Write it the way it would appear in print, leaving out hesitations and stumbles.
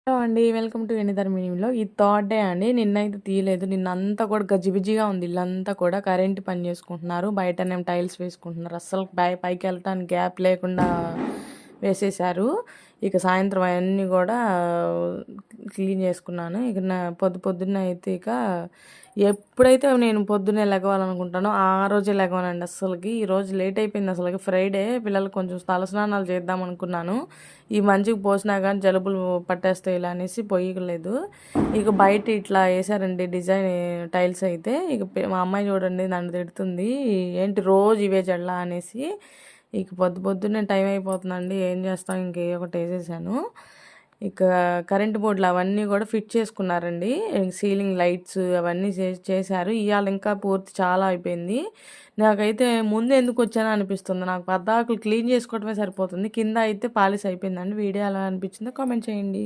Hello అండి. Welcome to another మీనింగ్‌లో. ఇది థర్డ్ డే అండి. నిన్నైతే తీయలేదు. నిన్నంతా కూడా గజిబిజిగా ఉంది ఇల్లంతా కూడా. కరెంట్ పని చేసుకుంటున్నారు. బయటనేమో టైల్స్ వేసుకుంటున్నారు. అస్సలు పైకెళ్ళటానికి గ్యాప్ లేకుండా వేసేశారు. ఇక సాయంత్రం అయన్నీ కూడా క్లీన్ చేసుకున్నాను. ఇక పొద్దున్నే అయితే ఎప్పుడైతే నేను పొద్దున్నే లెగవాలనుకుంటానో ఆ రోజే లెగవనండి అస్సలకి. ఈరోజు లేట్ అయిపోయింది అసలకి. ఫ్రైడే పిల్లలకి కొంచెం తలస్నానాలు చేద్దాం అనుకున్నాను. ఈ మంచికి పోసినా కానీ జలుబులు పట్టేస్తాయి ఇలా అనేసి పొయ్యలేదు. ఇక బయట ఇట్లా వేసారండి డిజైన్ టైల్స్ అయితే. ఇక మా అమ్మాయి చూడండి నన్ను తిడుతుంది, ఏంటి రోజు ఇవే జల్లా అనేసి. ఇక పొద్దున్నే టైం అయిపోతుందండి, ఏం చేస్తాం, ఇంక ఒకటి వేసేసాను. ఇక కరెంట్ బోర్డులు అవన్నీ కూడా ఫిట్ చేసుకున్నారండి. సీలింగ్ లైట్స్ అవన్నీ చేశారు. ఇవాళ ఇంకా పూర్తి చాలా అయిపోయింది. నాకైతే ముందు ఎందుకు వచ్చానో అనిపిస్తుంది. నాకు పద్దాకులు క్లీన్ చేసుకోవడమే సరిపోతుంది. కింద అయితే పాలిష్ అయిపోయిందండి. వీడియో ఎలా అనిపించిందో కామెంట్ చేయండి.